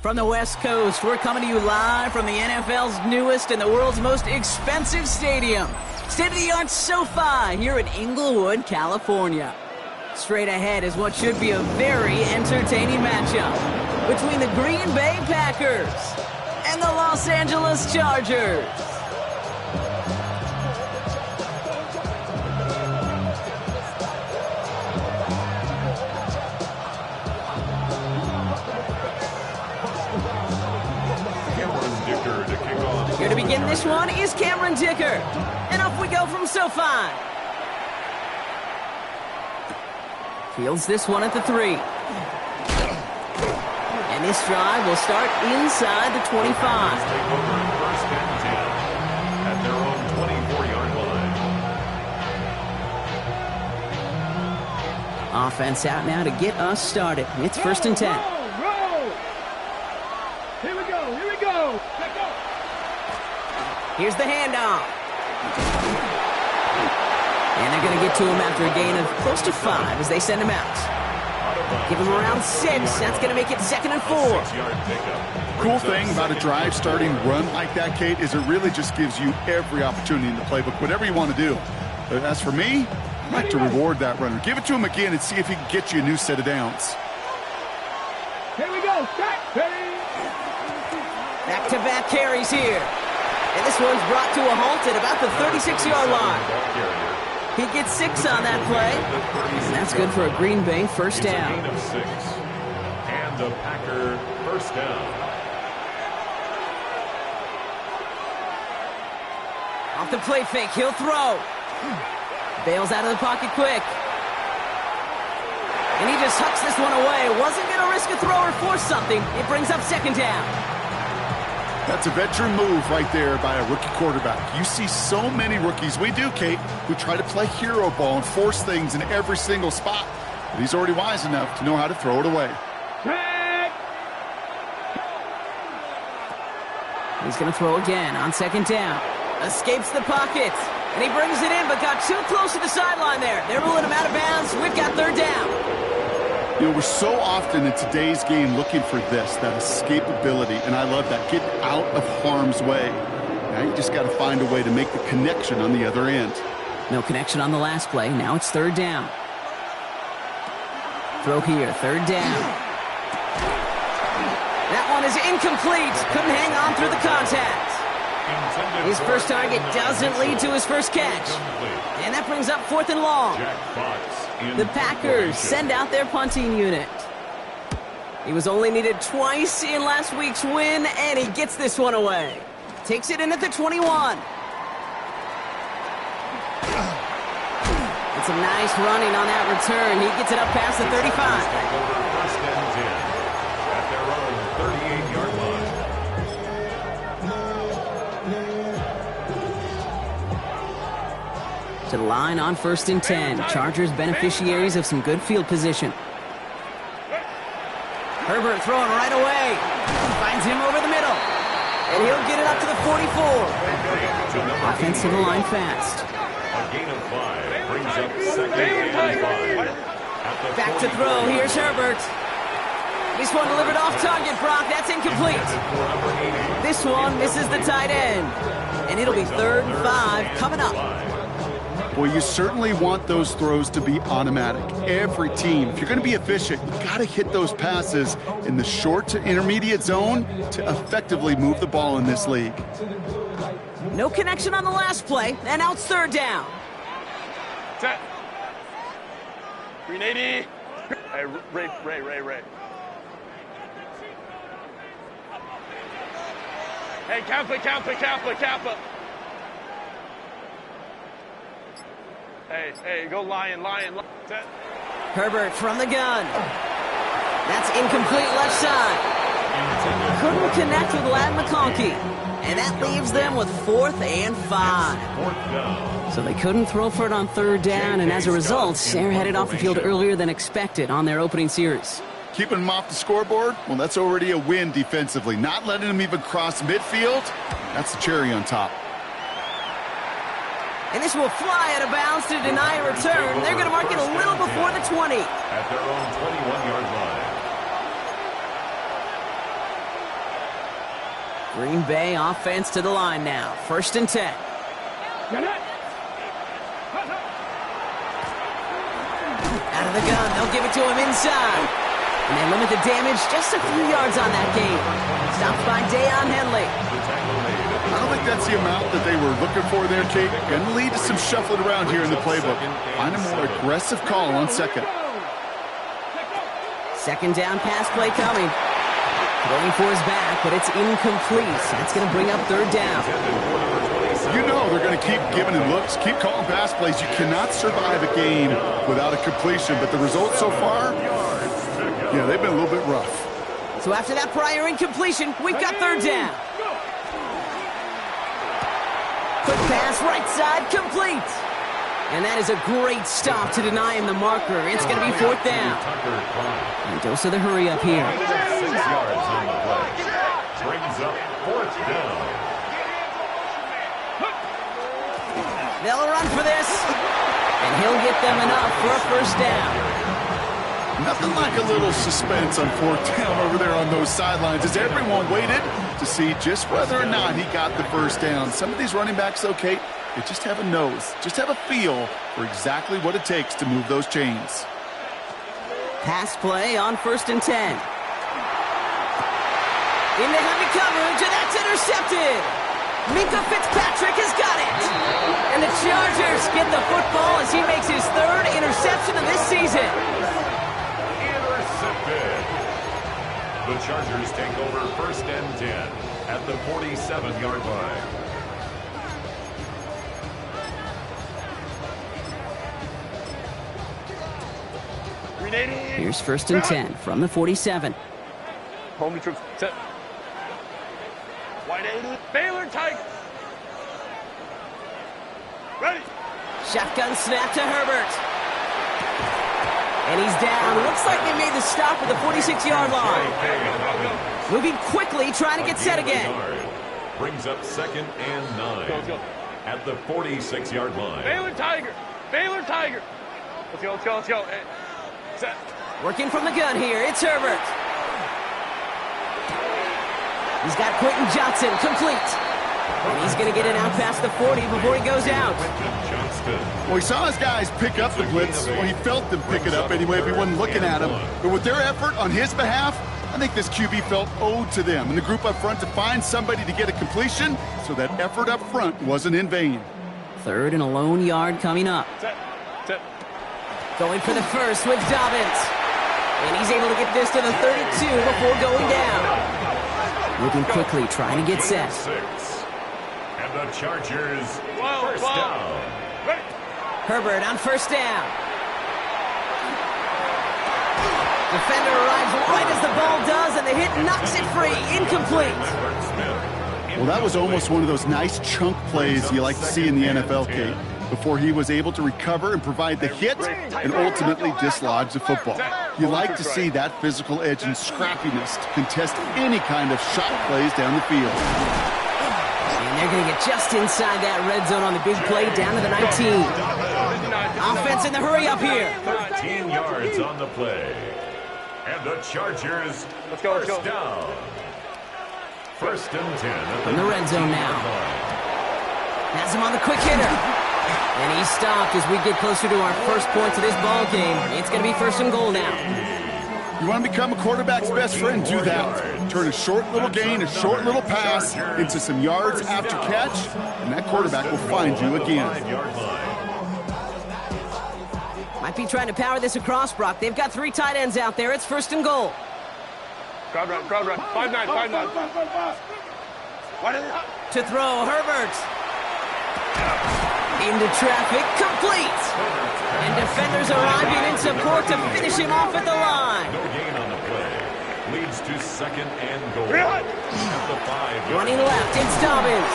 From the West Coast, we're coming to you live from the NFL's newest and the world's most expensive stadium. State-of-the-art SoFi here in Inglewood, California. Straight ahead is what should be a very entertaining matchup between the Green Bay Packers and the Los Angeles Chargers. Here to begin this one is Cameron Dicker. And off we go from SoFi. Fields this one at the 3. And this drive will start inside the 25. Take over first and 10 at their own 24-yard line. Offense out now to get us started. It's first and 10. Roll. Here we go. Here we go. Check out. Here's the handoff. And they're going to get to him after a gain of close to 5 as they send him out. Give him around 6. That's going to make it 2nd and 4. 6-yard pickup. Cool thing about a drive starting run like that, Kate, is it really just gives you every opportunity in the playbook, whatever you want to do. But as for me, I like to reward that runner. Give it to him again and see if he can get you a new set of downs. Here we go. Back-to-back carries here. And this one's brought to a halt at about the 36-yard line. He gets 6 on that play. And that's good for a Green Bay first down. It's a gain of 6. And the Packer first down. Off the play fake, he'll throw. Bails out of the pocket quick. And he just hucks this one away. Wasn't going to risk a throw or force something. It brings up 2nd down. That's a veteran move right there by a rookie quarterback. You see so many rookies, we do, Kate, who try to play hero ball and force things in every single spot. But he's already wise enough to know how to throw it away. He's going to throw again on 2nd down. Escapes the pocket. And he brings it in, but got too close to the sideline there. They're ruling him out of bounds. We've got 3rd down. You know, we're so often in today's game looking for this, that escapability, and I love that. Get out of harm's way. Now you just got to find a way to make the connection on the other end. No connection on the last play. Now it's 3rd down. Throw here, 3rd down. That one is incomplete. Couldn't hang on through the contact. His first target doesn't lead to his first catch. And that brings up 4th and long. The Packers send out their punting unit. He was only needed twice in last week's win, and he gets this one away. Takes it in at the 21. It's a nice running on that return. He gets it up past the 35. First and 10 at their own 38-yard line. To the line on 1st and 10. Chargers beneficiaries of some good field position. Herbert throwing right away. Finds him over the middle. And he'll get it up to the 44. Offensive line fast. A gain of 5 brings up 2nd and 5. Back to throw. Here's Herbert. This one delivered off target, Brock. That's incomplete. This one misses the tight end. And it'll be 3rd and 5 coming up. Well, you certainly want those throws to be automatic. Every team, if you're going to be efficient, you got to hit those passes in the short to intermediate zone to effectively move the ball in this league. No connection on the last play, and now it's 3rd down. Set. 380. Hey, Ray. Hey, Kappa. Hey, go lion. Set. Herbert from the gun. That's incomplete left side. Couldn't connect with Ladd McConkey. And that leaves them with 4th and 5. So they couldn't throw for it on 3rd down, and as a result, they're headed off the field earlier than expected on their opening series. Keeping them off the scoreboard, well, that's already a win defensively. Not letting them even cross midfield, that's the cherry on top. And this will fly out of bounds to deny a return. They're going to mark it a little before the 20. At their own 21-yard line. Green Bay offense to the line now. 1st and 10. Out of the gun, they'll give it to him inside. And they limit the damage just a few yards on that game. Stopped by Deion Henley. I don't think that's the amount that they were looking for there, Kate. Going to lead to some shuffling around here in the playbook. Find a more aggressive call on second. 2nd down pass play coming. Going for his back, but it's incomplete. That's going to bring up 3rd down. You know they're going to keep giving him looks, keep calling pass plays. You cannot survive a game without a completion, but the results so far, yeah, they've been a little bit rough. So after that prior incompletion, we've got 3rd down. Quick pass, right side, complete. And that is a great stop to deny him the marker. It's going to be 4th down. And dose of the hurry up here. 6 yards on the play. Brings up 4th down. They'll run for this. And he'll get them enough for a 1st down. Nothing like a little suspense on 4th down over there on those sidelines as everyone waited to see just whether or not he got the 1st down. Some of these running backs, though, Kate, they just have a nose, just have a feel for exactly what it takes to move those chains. Pass play on 1st and 10. Into heavy coverage, and that's intercepted. Minkah Fitzpatrick has got it. And the Chargers get the football as he makes his 3rd interception of this season. Intercepted. The Chargers take over 1st and 10 at the 47-yard line. Here's 1st and 10 from the 47. Home to troops. Set. White 80. Baylor Tigers. Ready. Shotgun snap to Herbert. And he's down. Looks like they made the stop at the 46-yard line. Moving quickly, trying to get set again. Brings up 2nd and 9 at the 46-yard line. Baylor Tiger. Baylor Tiger. Let's go, let's go, let's go. Hey. Set. Working from the gun here, it's Herbert. He's got Quentin Johnson, complete. And he's going to get it out past the 40 before he goes out. Well, he saw his guys pick up the blitz. Well, he felt them pick it up anyway if he wasn't looking at him. But with their effort on his behalf, I think this QB felt owed to them and the group up front to find somebody to get a completion, so that effort up front wasn't in vain. 3rd and a lone yard coming up. Set. Set. Going for the first with Dobbins. And he's able to get this to the 32 before going down. Moving quickly, trying to get set. And the Chargers, 1st down. Ready. Herbert on 1st down. Defender arrives right as the ball does, and the hit knocks it free. Incomplete. Well, that was almost one of those nice chunk plays you like to see in the NFL, Kate, before he was able to recover and provide the hit and ultimately dislodge the football. You like to see that physical edge and scrappiness to contest any kind of shot plays down the field. And they're going to get just inside that red zone on the big play down to the 19. Offense in the hurry up here. 13 yards on the play. And the Chargers, Let's go, let's go. 1st down. 1st and 10 From the red zone now. Has him on the quick hitter. And he's stopped as we get closer to our first points of this ball game. It's going to be 1st and goal now. You want to become a quarterback's best friend? Do that. Turn a short little gain, a short little pass into some yards after catch, and that quarterback will find you again. 5-yard line. Might be trying to power this across, Brock. They've got 3 tight ends out there. It's 1st and goal. Crowd run, crowd run. 5-9, 5-9. What is it? To throw, Herbert. Into traffic, complete. And defenders arriving in support to finish him off at the line. No gain on the play. Leads to 2nd and goal. At the 5-yard Running left, it's Dobbins.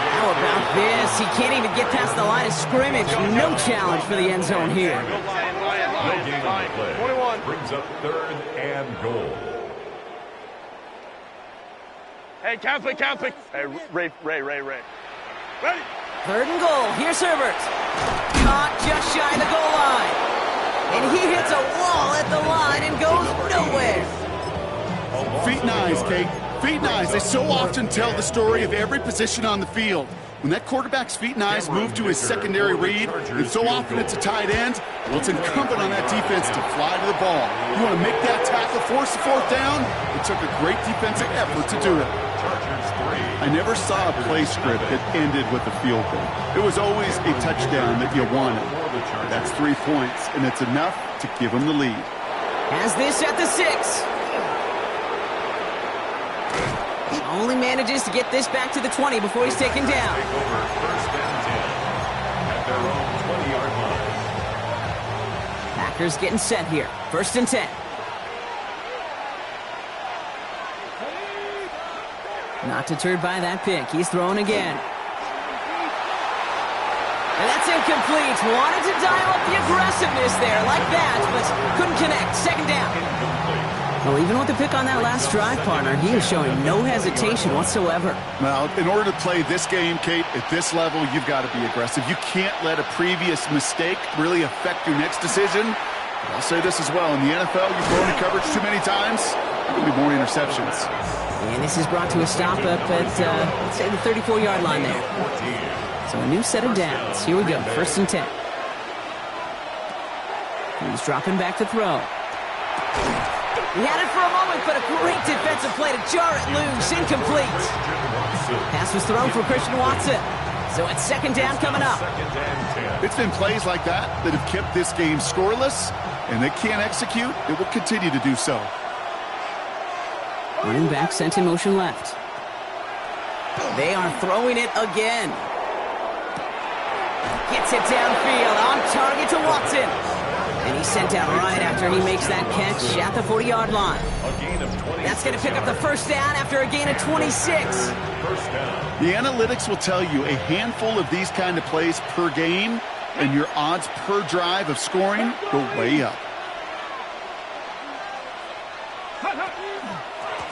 How about this? He can't even get past the line of scrimmage. No challenge for the end zone here. No gain on the play. 21. Brings up 3rd and goal. Hey, Catholic. Hey, Ray. Ready. 3rd and goal. Here's Herbert. Caught just shy of the goal line. And he hits a wall at the line and goes nowhere. Feet and eyes, Kate. Feet and eyes, they so often tell the story of every position on the field. When that quarterback's feet and eyes move to his secondary read, and so often it's a tight end, well, it's incumbent on that defense to fly to the ball. You want to make that tackle, force the fourth down? It took a great defensive effort to do it. I never saw a play script that ended with a field goal. It was always a touchdown that you wanted. That's 3 points, and it's enough to give them the lead. Has this at the 6. Only manages to get this back to the 20 before he's taken down. Take over first and 10 at their own 20-yard line. Packers getting set here. First and 10. Not deterred by that pick. He's throwing again. And that's incomplete. Wanted to dial up the aggressiveness there like that, but couldn't connect. Second down. Well, even with the pick on that last drive, partner, he is showing no hesitation whatsoever. Now, in order to play this game, Kate, at this level, you've got to be aggressive. You can't let a previous mistake really affect your next decision. But I'll say this as well. In the NFL, you've thrown in coverage too many times, there'll be more interceptions. And this is brought to a stop up at, let's say, the 34-yard line there. So a new set of downs. Here we go, first and 10. He's dropping back to throw. He had it for a moment, but a great defensive play to jar it loose. Incomplete. Pass was thrown for Christian Watson. So it's second down coming up. It's been plays like that that have kept this game scoreless, and they can't execute. It will continue to do so. Running back sent in motion left. They are throwing it again. Gets it downfield, on target to Watson. And he's sent out right after he makes that catch at the 40-yard line. That's going to pick up the first down after a gain of 26. The analytics will tell you a handful of these kind of plays per game, and your odds per drive of scoring go way up.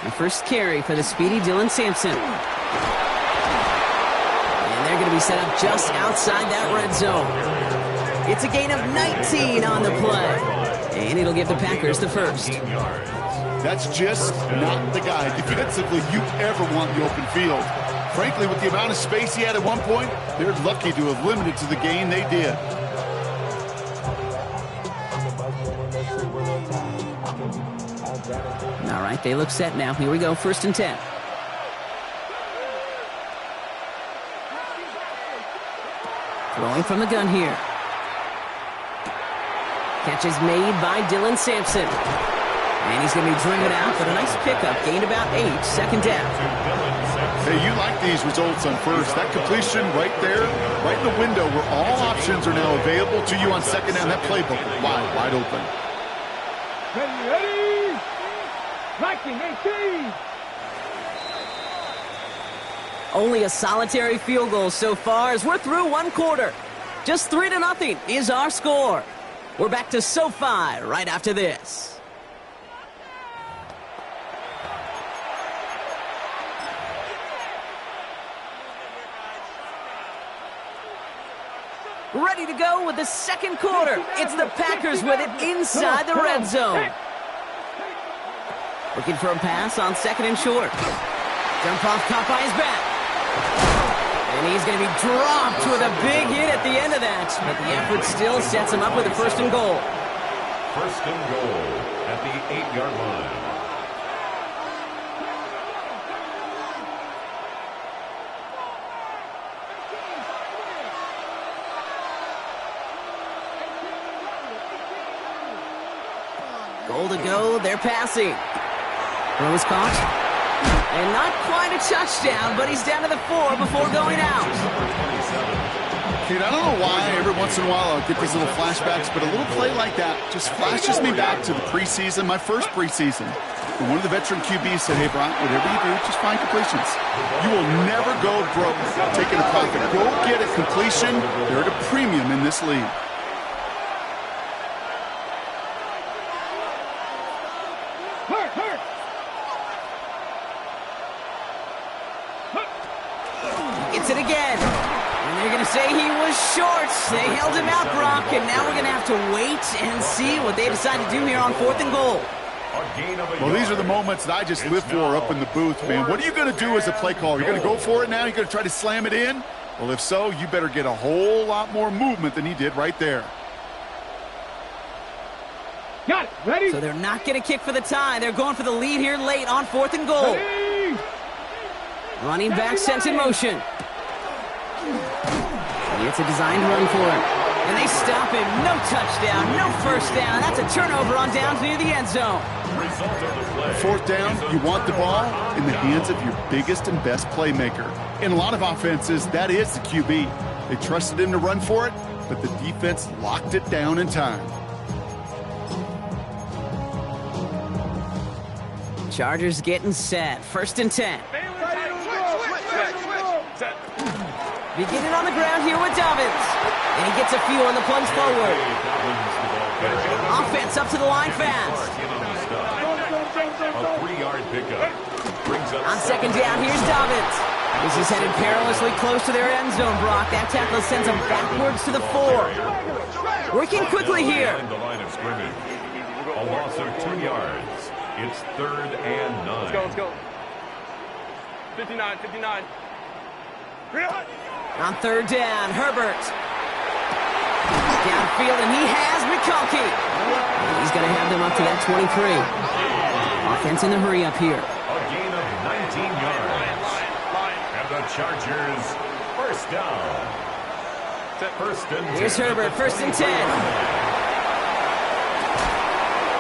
The first carry for the speedy Dylan Sampson. And they're going to be set up just outside that red zone. It's a gain of 19 on the play. And it'll give the Packers the first. That's just not the guy defensively you ever want in the open field. Frankly, with the amount of space he had at one point, they're lucky to have limited to the gain they did. All right, they look set now. Here we go, first and 10. Throwing from the gun here. Catch is made by Dylan Sampson. And he's going to be driven out, but a nice pickup. Gained about 8, second down. Hey, you like these results on first. That completion right there, right in the window where all options are now available to you on second down. That playbook is wide open. Ready? Tracking 18. Only a solitary field goal so far as we're through one quarter. Just 3-0 is our score. We're back to SoFi right after this. Ready to go with the second quarter. It's the Packers with it inside the red zone. Looking for a pass on second and short. Dump off caught by his back. And he's going to be dropped with a big hit at the end of that. But the effort still sets him up with a first and goal. First and goal at the 8-yard line. Goal to go, they're passing. Throw is caught. And not quite a touchdown, but he's down to the 4 before going out. Kid, I don't know why every once in a while I'll get these little flashbacks, but a little play like that just flashes me back to the preseason, my first preseason. And one of the veteran QBs said, hey, Brock, whatever you do, just find completions. You will never go broke taking a profit. Go get a completion. They're at a premium in this league. Gets it again. And they're going to say he was short. They held him out, Brock, and now we're going to have to wait and see what they decide to do here on 4th and goal. Well, these are the moments that I just live for up in the booth, man. What are you going to do as a play caller? You're going to go for it now? You're going to try to slam it in? Well, if so, you better get a whole lot more movement than he did right there. Got it. Ready? So they're not going to kick for the tie. They're going for the lead here late on 4th and goal. Ready? Running back sent in motion. It's a designed run for him. And they stop him. No touchdown, no first down. That's a turnover on downs near the end zone. 4th down, you want the ball in the hands of your biggest and best playmaker. In a lot of offenses, that is the QB. They trusted him to run for it, but the defense locked it down in time. Chargers getting set. 1st and 10. Beginning on the ground here with Dobbins. And he gets a few on the plunge forward. Offense up to the line fast. A 3-yard pickup. On 2nd down, here's Dobbins. This is headed perilously close to their end zone, Brock. That tackle sends him backwards to the 4. Working quickly here. The line of scrimmage. A loss of 2 yards. It's 3rd and 9. Let's go. 59. On 3rd down, Herbert. Downfield, and he has McConkey. He's going to have them up to that 23. Offense in the hurry up here. A gain of 19 yards. And the Chargers, 1st down. 1st and 10. Here's Herbert, 1st and 10.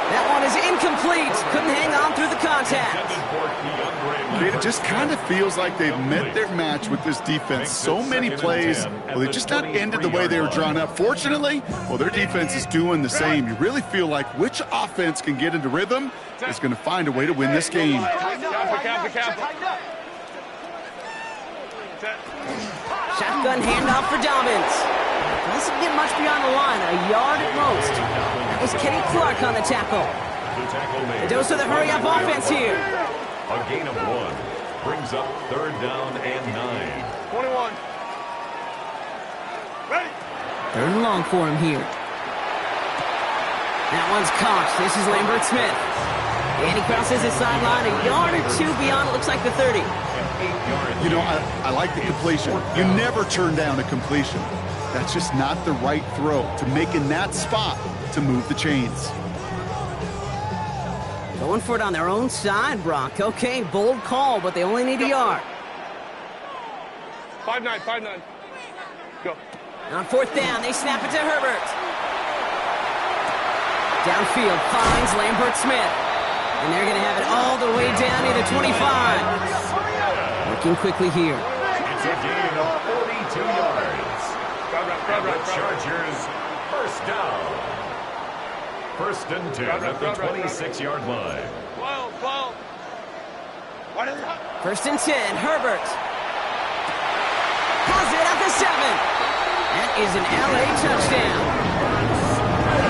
That one is incomplete. Couldn't hang on through the contact. It just kind of feels like they've met their match with this defense. So many plays, well, they just not ended the way they were drawn up. Fortunately, well, their defense is doing the same. You really feel like which offense can get into rhythm is going to find a way to win this game. Shotgun handoff for Dobbins. Doesn't get much beyond the line, a yard at most. That was Kenny Clark on the tackle. The dose of the hurry-up offense here. A gain of 1 brings up 3rd down and 9. 21. Ready? 3rd and long for him here. That one's caught. This is Lambert Smith. And he crosses his sideline a yard or 2 beyond, it looks like the 30. You know, I like the completion. You never turn down a completion. That's just not the right throw to make in that spot to move the chains. Going for it on their own side, Brock. Okay, bold call, but they only need a yard. 5-9. Go. On 4th down, they snap it to Herbert. Downfield finds Lambert Smith. And they're going to have it all the way down near the 25. Working quickly here. It's a gain of 42 yards. And the Chargers, 1st down. 1st and 10 at the 26-yard line. 12. 1st and 10, Herbert. Has it at the 7. That is an LA touchdown.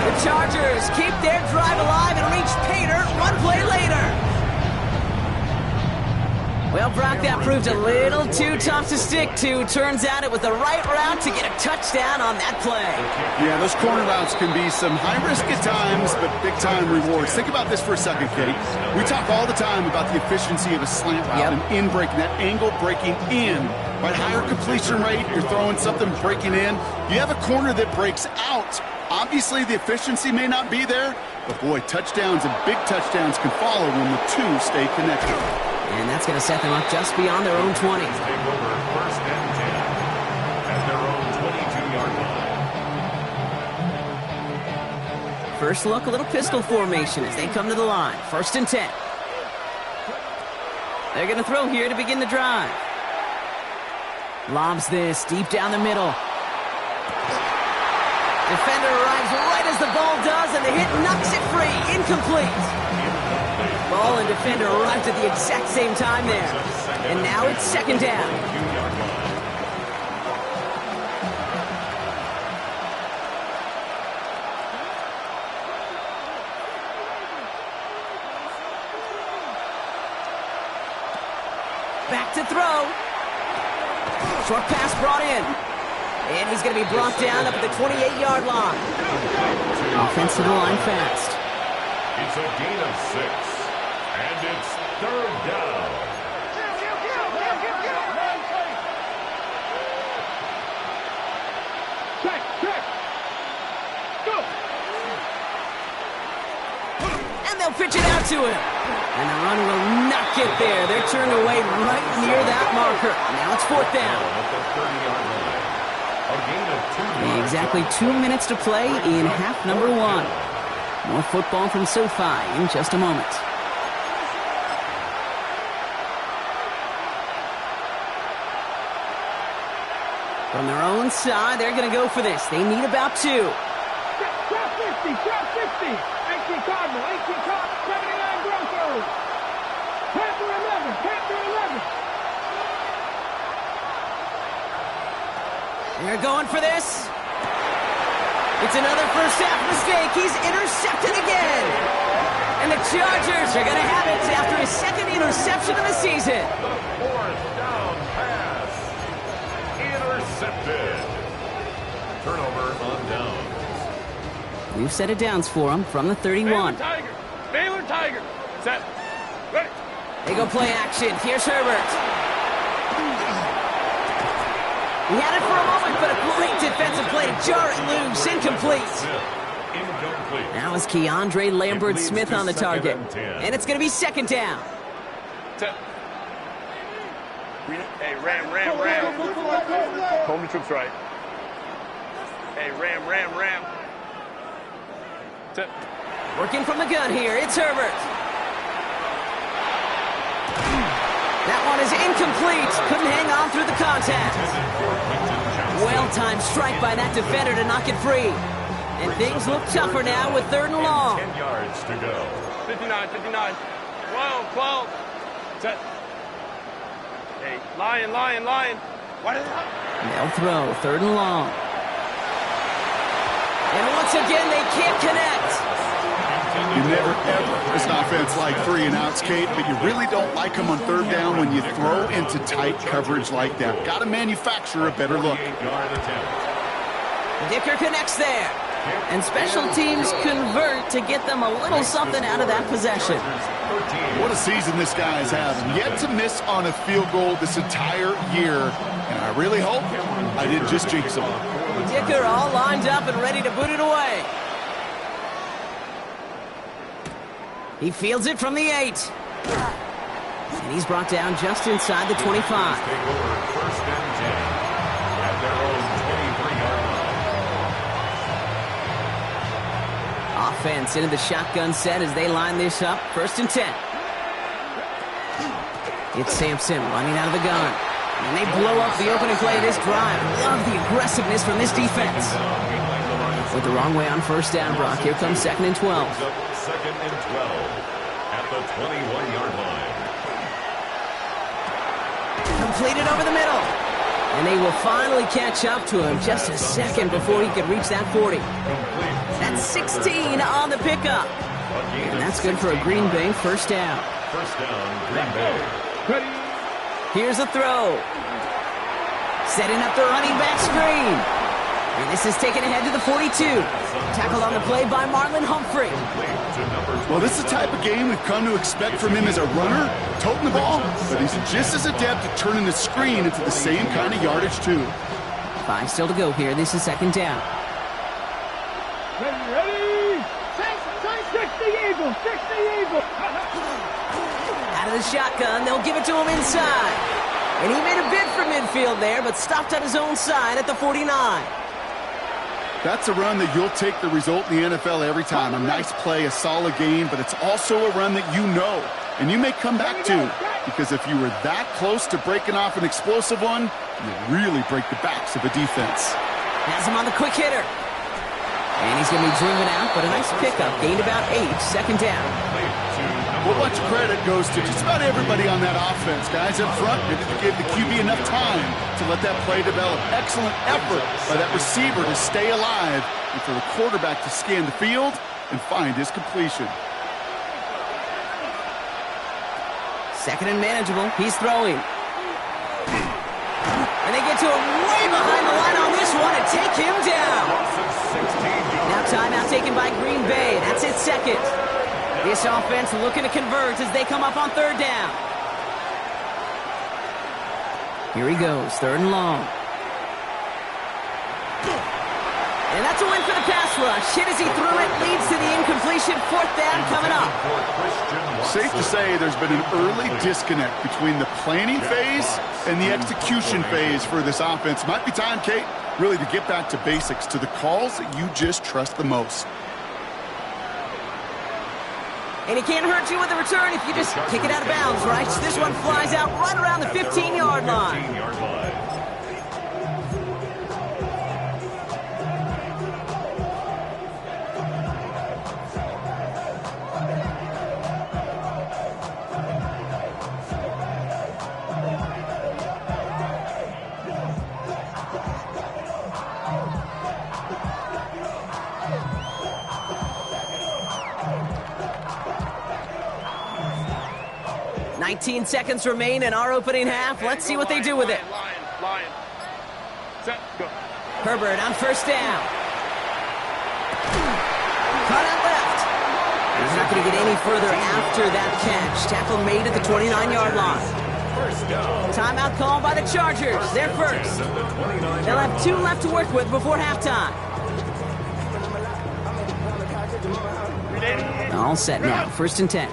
The Chargers keep their drive alive and reach pay dirt 1 play later. Well, Brock, that proved a little too tough to stick to. Turns out it was the right route to get a touchdown on that play. Yeah, those corner routes can be some high risk at times, but big-time rewards. Think about this for a second, Kate. We talk all the time about the efficiency of a slant route and in breaking, that angle breaking in. Right, higher completion rate, you're throwing something breaking in. You have a corner that breaks out. Obviously, the efficiency may not be there, but boy, touchdowns and big touchdowns can follow when the two stay connected. And that's going to set them up just beyond their own 20. Take over 1st and 10 at their own 22-yard line. First look, a little pistol formation as they come to the line. 1st and 10. They're going to throw here to begin the drive. Lobs this deep down the middle. Defender arrives right as the ball does, and the hit knocks it free. Incomplete. Ball and defender arrived at the exact same time there. And now it's 2nd down. Back to throw. Short pass brought in. And he's going to be brought down up at the 28-yard line. Offense to the line fast. It's a gain of 6. And it's third down. Check. Go. And they'll pitch it out to him. And the run will not get there. They're turned away right near that marker. Now it's fourth down. At the 30-yard line. A gain of 2 yards. Exactly 2 minutes to play in half number 1. More football from SoFi in just a moment. From their own side, they're going to go for this. They need about 2. Drop 50. 18 Cardinal. 79 Broncos. Panther 11. They're going for this. It's another first half mistake. He's intercepted again. And the Chargers are going to have it after his second interception of the season. The fourth down pass. Intercepted. Turnover on downs. We've set it downs for him from the 31. Baylor Tiger. Set. Ready. They go play action. Here's Herbert. He had it for a moment, but a great defensive play to jar it loose. Incomplete. Incomplete. Now is Keandre Lambert-Smith on the target. And it's going to be second down. Set. Hey, Ram. Home the troops right. Hey, Ram. Set. Working from the gun here. It's Herbert. That one is incomplete. Couldn't hang on through the contact. Well-timed strike by that defender to knock it free. And things look tougher now with third and long. 10 yards to go. 59. 12. Set. Hey, Lion. What is that? They'll throw third and long. And once again, they can't connect. You never, ever as an offense like 3 and outs, Kate, but you really don't like them on third down when you throw into tight coverage like that. Got to manufacture a better look. 48-yard attempt. Dicker connects there. And special teams convert to get them a little something out of that possession. What a season this guy is having. Yet to miss on a field goal this entire year. And I really hope I didn't just jinx him. Dicker all lined up and ready to boot it away. He fields it from the 8. And he's brought down just inside the 25. Take over first and 10 at their own 23-yard line. Offense into the shotgun set as they line this up. First and 10. It's Sampson running out of the gun. And they blow up the opening play of this drive. Love the aggressiveness from this defense. Went the wrong way on first down, Brock. Here comes second and 12. Second and 12 at the 21-yard line. Completed over the middle. And they will finally catch up to him just a second before he could reach that 40. That's 16 on the pickup. And that's good for a Green Bay first down. First down, Green Bay. Ready. Here's a throw. Setting up the running back screen. And this is taken ahead to the 42. Tackled on the play by Marlon Humphrey. Well, this is the type of game we've come to expect from him as a runner, toting the ball, but he's just as adept at turning the screen into the same kind of yardage, too. 5 still to go here. This is second down. Ready. 60 Eagles. Out of the shotgun, they'll give it to him inside. And he made a bid for midfield there, but stopped on his own side at the 49. That's a run that you'll take the result in the NFL every time. A nice play, a solid game, but it's also a run that you know, and you may come back to, because if you were that close to breaking off an explosive one, you really break the backs of a defense. Has him on the quick hitter. And he's going to be driven out, but a nice pickup. Gained about 8, second down. Well, much credit goes to just about everybody on that offense. Guys up front, maybe they gave the QB enough time to let that play develop. Excellent effort by that receiver to stay alive and for the quarterback to scan the field and find his completion. Second and manageable. He's throwing. And they get to him way behind the line on this one and take him down. Now timeout taken by Green Bay. That's its second. This offense looking to convert as they come up on third down. Here he goes, third and long. And that's a win for the pass rush. Hit as he threw it, leads to the incompletion. Fourth down coming up. Safe to say there's been an early disconnect between the planning phase and the execution phase for this offense. Might be time, Kate, really to get back to basics, to the calls that you just trust the most. And it can't hurt you with the return if you just kick it out of bounds, right? This one flies out right around the 15-yard line. 19 seconds remain in our opening half. Let's see what they do with it. Lion. Set, go. Herbert on first down. Caught out left. He's not going to get any further after that catch. Tackle made at the 29-yard line. Timeout called by the Chargers. They're first. They'll have 2 left to work with before halftime. All set now. First and 10.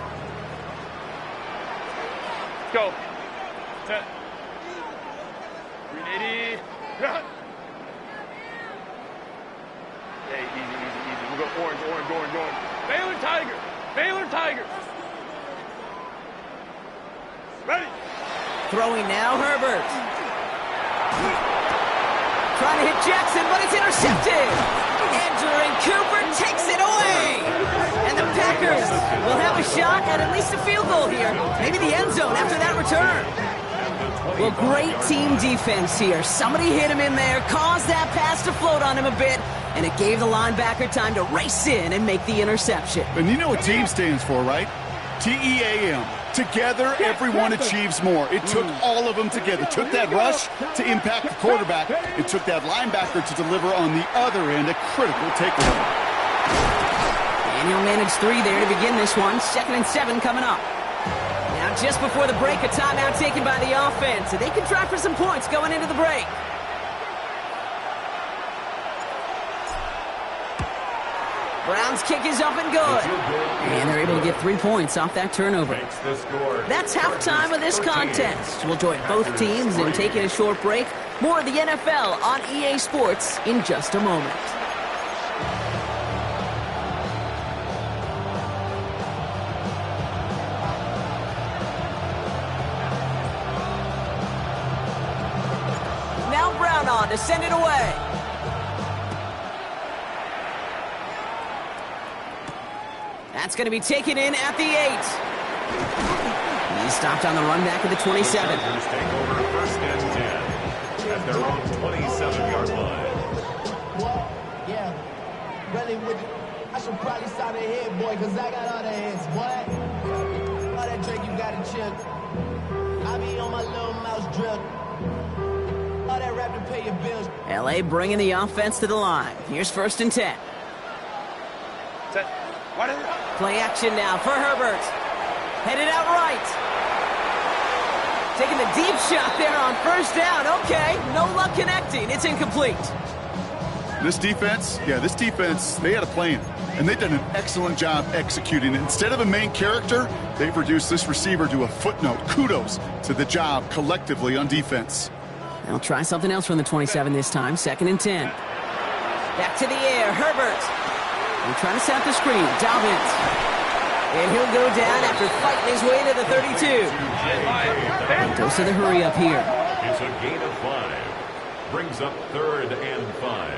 Go. Set. 380. Hey, easy. We'll go orange. Baylor Tiger. Ready. Throwing now, Herbert. Trying to hit Jackson, but it's intercepted. Andrew Cooper takes it away. And the Packers will have a shot at least a field goal here. Maybe the end zone after that return. Well, great team defense here. Somebody hit him in there, caused that pass to float on him a bit, and it gave the linebacker time to race in and make the interception. And you know what team stands for, right? T-E-A-M. Together, everyone achieves more. It took all of them together. It took that rush to impact the quarterback. It took that linebacker to deliver on the other end, a critical takeaway. And he'll manage 3 there to begin this one. 2nd and 7 coming up. Now, just before the break, a timeout taken by the offense. So they can try for some points going into the break. Browns kick is up and good. And they're able to get 3 points off that turnover. That's halftime of this contest. We'll join both teams in taking a short break. More of the NFL on EA Sports in just a moment. Now Brown on to send it away. That's going to be taken in at the 8. He stopped on the run back at the 27. Take over first and 10 at their own 27-yard line. What? Yeah. Really, I should probably stop the head, boy, because I got all the heads, boy. All that drink you got to chill. I be on my little mouse drip. All that rap to pay your bills. L.A. bringing the offense to the line. Here's first and 10. Set. Play action now for Herbert. Headed out right. Taking the deep shot there on first down. Okay, no luck connecting. It's incomplete. This defense, they had a plan. And they've done an excellent job executing it. Instead of a main character, they've reduced this receiver to a footnote. Kudos to the job collectively on defense. They'll try something else from the 27 this time. 2nd and 10. Back to the air, Herbert. They're trying to set up the screen. Dobbins. And he'll go down after fighting his way to the 32. And goes to the hurry up here. It's a gain of 5. Brings up 3rd and 5.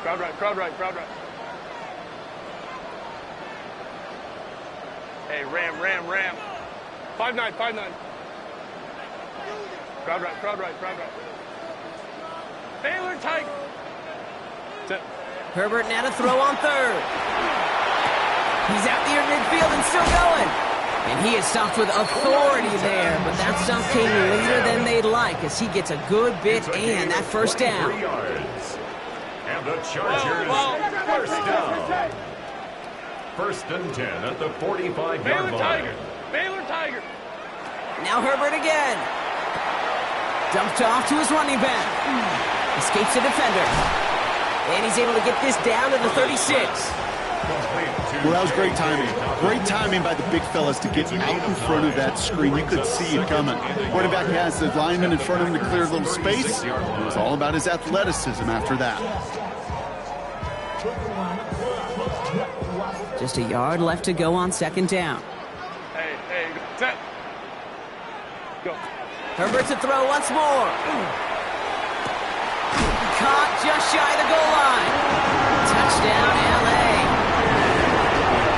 Crowd right. Hey, ram. 5-9. Crowd right. Baylor Tiger. Herbert now to throw on 3rd. He's out near midfield and still going. And he is stopped with authority there, but that stop came later than they'd like as he gets a good bit and that first down. 3 yards. And the Chargers First down. First and 10 at the 45-yard line. Baylor Tiger. Now Herbert again. Dumped off to his running back. Escapes the defender. And he's able to get this down to the 36. Well, that was great timing. Great timing by the big fellas to get out in front of that screen. You could see it coming. Quarterback has the lineman in front of him to clear a little space. It was all about his athleticism after that. Just a yard left to go on second down. Hey, set. Go. Herbert to throw once more. Caught just shy of the goal line. Touchdown, LA.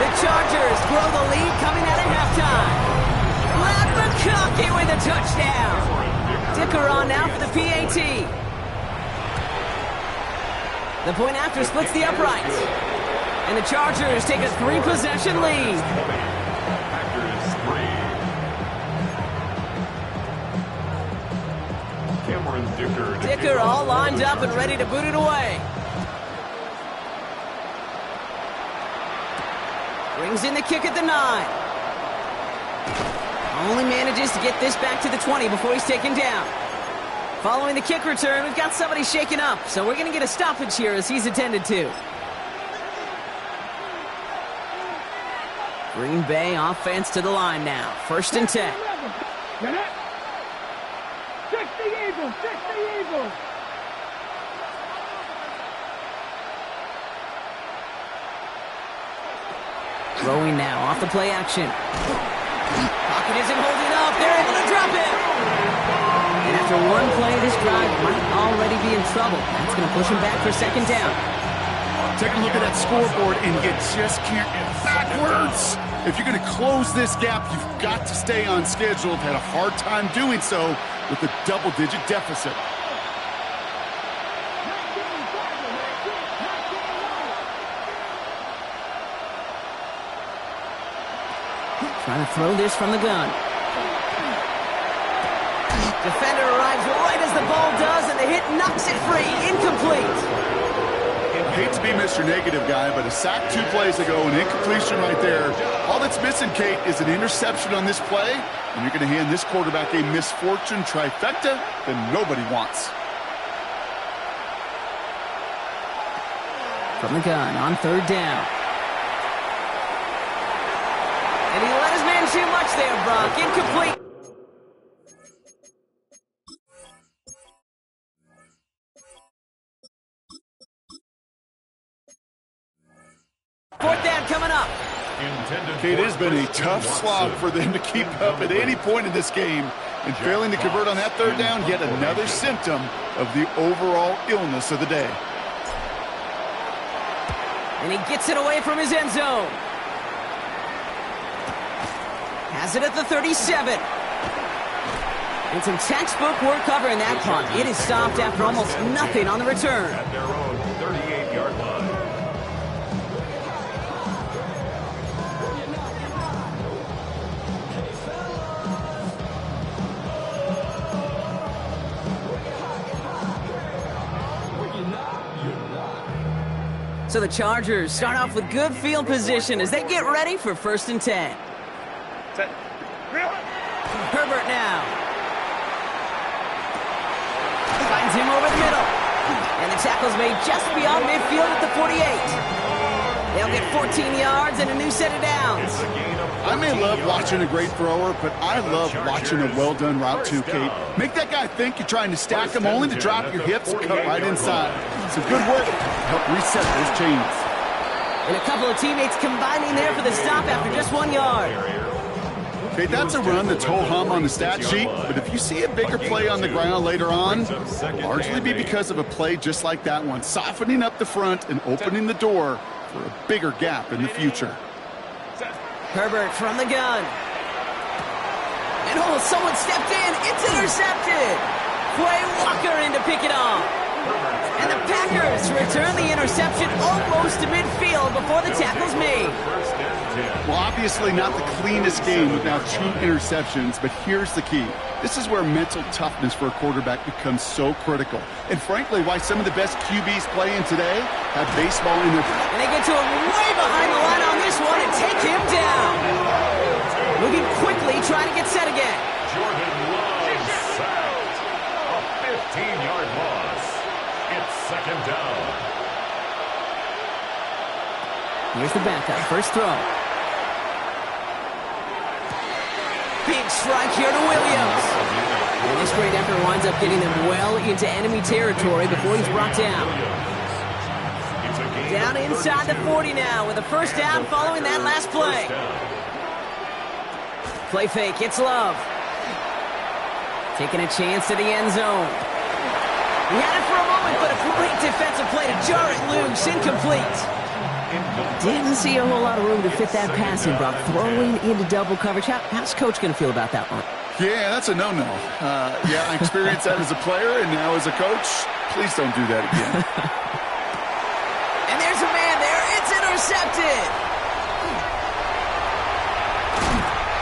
The Chargers grow the lead coming out of halftime. Matt McConkey with a touchdown. Dicker on now for the PAT. The point after splits the uprights. And the Chargers take a 3-possession lead. Packers 3. Cameron Dicker. Dicker all lined up and ready to boot it away. Brings in the kick at the 9. Only manages to get this back to the 20 before he's taken down. Following the kick return, we've got somebody shaken up, so we're going to get a stoppage here as he's attended to. Green Bay offense to the line now. First and 10. Get it? Check the Eagles. Check the Eagles. Throwing now off the play action. Pocket isn't holding up. They're able to drop it. And after one play, this drive might already be in trouble. That's going to push him back for second down. Take a look at that scoreboard, and you just can't get backwards. If you're going to close this gap, you've got to stay on schedule. I've had a hard time doing so with a double-digit deficit. Trying to throw this from the gun. Defender arrives right as the ball does, and the hit knocks it free. Incomplete. I hate to be Mr. Negative guy, but a sack 2 plays ago, an incompletion right there. All that's missing, Kate, is an interception on this play, and you're going to hand this quarterback a misfortune trifecta that nobody wants. From the gun on third down. And he let his man too much there, Brock. Incomplete. Fourth down coming up. It has been a tough slog for them to keep up at any point in this game. And failing to convert on that third down, yet another symptom of the overall illness of the day. And he gets it away from his end zone. Has it at the 37. And some textbook work covering that punt. It is stopped after almost nothing on the return. At their own 38-yard line. So the Chargers start off with good field position as they get ready for first and 10. Set. Herbert now. Finds him over the middle. And the tackle's made just beyond midfield at the 48. They'll get 14 yards and a new set of downs. I may love watching a great thrower, but I love watching a well-done route too, Kate. Make that guy think you're trying to stack him only to drop your hips and cut right inside. Some good work to help reset those chains. And a couple of teammates combining there for the stop after just 1 yard. Okay, that's a run that's ho-hum on the stat sheet, but if you see a bigger play on the ground later on, largely be because of a play just like that one, softening up the front and opening the door for a bigger gap in the future. Herbert from the gun. And oh, someone stepped in. It's intercepted. Quay Walker in to pick it off. And the Packers return the interception almost to midfield before the tackle's made. Well, obviously not the cleanest game with now 2 interceptions, but here's the key. This is where mental toughness for a quarterback becomes so critical. And frankly, why some of the best QBs playing today have baseball in their... And they get to him way behind the line on this one and take him down. Moving quickly, trying to get set again. Jordan Love sacked. A 15-yard loss. It's second down. Here's the backup. First throw. Big strike here to Williams. And this great effort winds up getting them well into enemy territory before he's brought down. Down inside the 40 now with a first down following that last play. Play fake. It's Love. Taking a chance to the end zone. He had it for a moment, but a great defensive play to jar it loose. Incomplete. Didn't see a whole lot of room to fit that pass in, Brock. Throwing into double coverage. How's Coach going to feel about that one? Yeah, that's a no-no. Yeah, I experienced that as a player, and now as a coach, please don't do that again. And there's a man there. It's intercepted.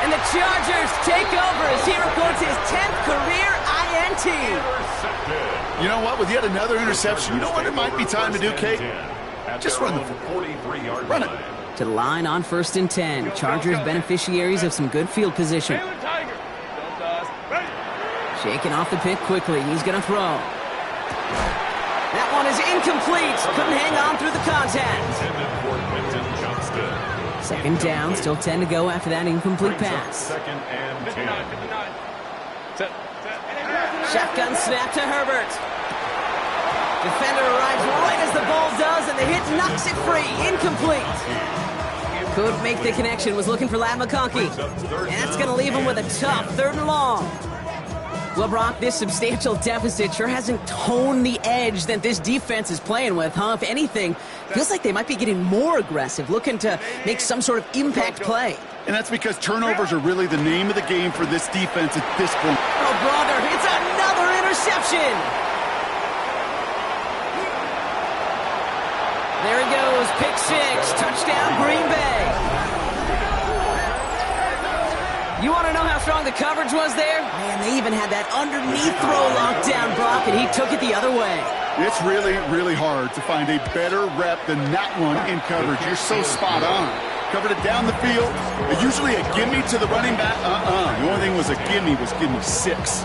And the Chargers take over as he records his 10th career INT. You know what? With yet another interception, you know what it might be time to do, Kate? Just run the football. Run it. To the line on 1st and 10. Chargers beneficiaries of some good field position. Shaking off the pick quickly. He's going to throw. That one is incomplete. Couldn't hang on through the contact. Second down. Still 10 to go after that incomplete pass. Second and 10. Shotgun snap to Herbert. Defender arrives right as the ball does, and the hit knocks it free. Incomplete. Could make the connection. Was looking for Ladd McConkey. And that's going to leave him with a tough 3rd and long. Well, Brock, this substantial deficit sure hasn't toned the edge that this defense is playing with, huh? If anything, feels like they might be getting more aggressive, looking to make some sort of impact play. And that's because turnovers are really the name of the game for this defense at this point. Oh, brother, it's another interception. There he goes, pick 6, touchdown Green Bay. You want to know how strong the coverage was there? Man, they even had that underneath throw locked down, Brock, and he took it the other way. It's really, really hard to find a better rep than that one in coverage. You're so spot on. Covered it down the field. Usually a gimme to the running back. The only thing was a gimme 6.